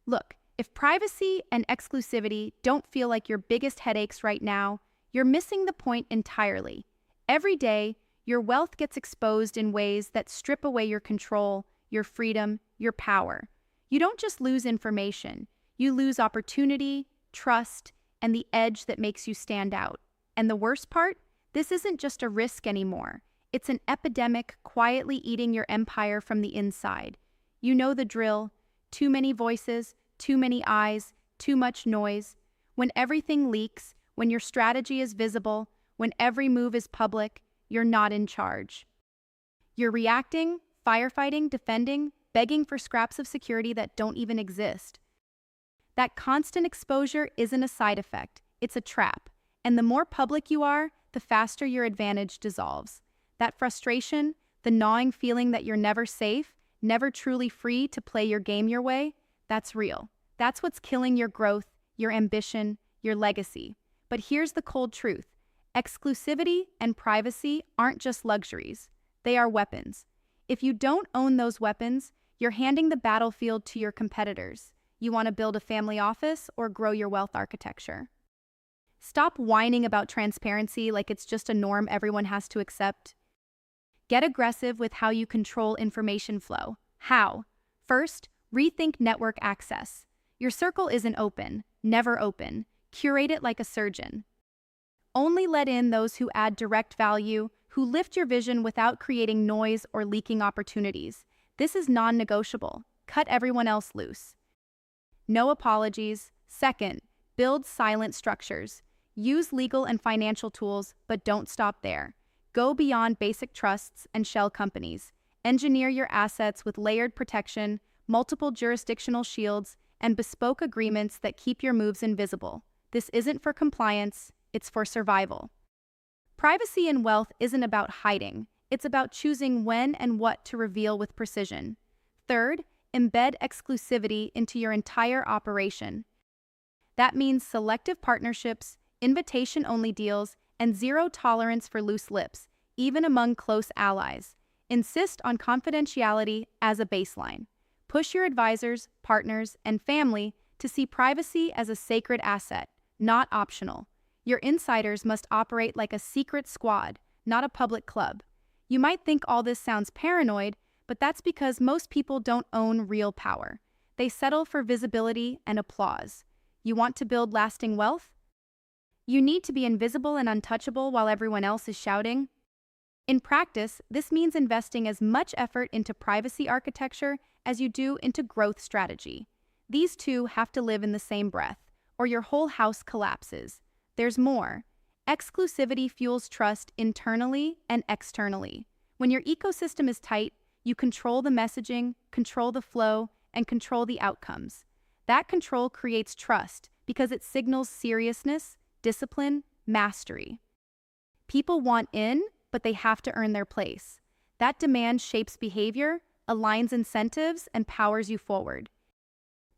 Look, if privacy and exclusivity don't feel like your biggest headaches right now, you're missing the point entirely. Every day, your wealth gets exposed in ways that strip away your control, your freedom, your power. You don't just lose information, you lose opportunity, trust, and the edge that makes you stand out. And the worst part? This isn't just a risk anymore. It's an epidemic quietly eating your empire from the inside. You know the drill. Too many voices, too many eyes, too much noise. When everything leaks, when your strategy is visible, when every move is public, you're not in charge. You're reacting, firefighting, defending, begging for scraps of security that don't even exist. That constant exposure isn't a side effect, it's a trap. And the more public you are, the faster your advantage dissolves. That frustration, the gnawing feeling that you're never safe, never truly free to play your game your way, that's real. That's what's killing your growth, your ambition, your legacy. But here's the cold truth. Exclusivity and privacy aren't just luxuries. They are weapons. If you don't own those weapons, you're handing the battlefield to your competitors. You want to build a family office or grow your wealth architecture. Stop whining about transparency like it's just a norm everyone has to accept. Get aggressive with how you control information flow. How? First, rethink network access. Your circle isn't open, never open. Curate it like a surgeon. Only let in those who add direct value, who lift your vision without creating noise or leaking opportunities. This is non-negotiable. Cut everyone else loose. No apologies. Second, build silent structures. Use legal and financial tools, but don't stop there. Go beyond basic trusts and shell companies. Engineer your assets with layered protection, multiple jurisdictional shields, and bespoke agreements that keep your moves invisible. This isn't for compliance, it's for survival. Privacy in wealth isn't about hiding. It's about choosing when and what to reveal with precision. Third, embed exclusivity into your entire operation. That means selective partnerships, invitation-only deals, and zero tolerance for loose lips, even among close allies. Insist on confidentiality as a baseline. Push your advisors, partners, and family to see privacy as a sacred asset, not optional. Your insiders must operate like a secret squad, not a public club. You might think all this sounds paranoid, but that's because most people don't own real power. They settle for visibility and applause. You want to build lasting wealth? You need to be invisible and untouchable while everyone else is shouting. In practice, this means investing as much effort into privacy architecture as you do into growth strategy. These two have to live in the same breath, or your whole house collapses. There's more. Exclusivity fuels trust internally and externally. When your ecosystem is tight, you control the messaging, control the flow, and control the outcomes. That control creates trust because it signals seriousness, discipline, mastery. People want in, but they have to earn their place. That demand shapes behavior, aligns incentives, and powers you forward.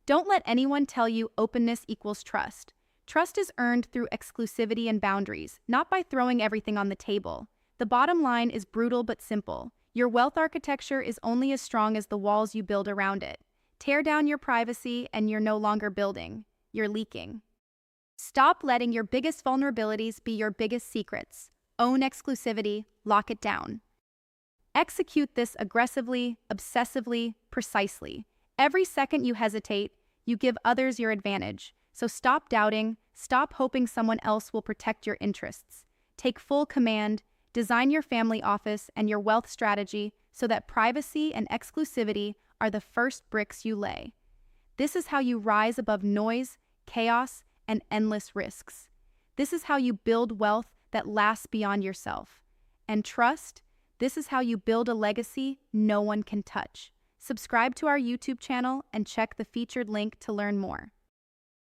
Don't let anyone tell you openness equals trust. Trust is earned through exclusivity and boundaries, not by throwing everything on the table. The bottom line is brutal but simple. Your wealth architecture is only as strong as the walls you build around it. Tear down your privacy and you're no longer building. You're leaking. Stop letting your biggest vulnerabilities be your biggest secrets. Own exclusivity, lock it down. Execute this aggressively, obsessively, precisely. Every second you hesitate, you give others your advantage. So stop doubting, stop hoping someone else will protect your interests. Take full command, design your family office and your wealth strategy so that privacy and exclusivity are the first bricks you lay. This is how you rise above noise, chaos, and endless risks. This is how you build wealth that lasts beyond yourself. And trust, this is how you build a legacy no one can touch. Subscribe to our YouTube channel and check the featured link to learn more.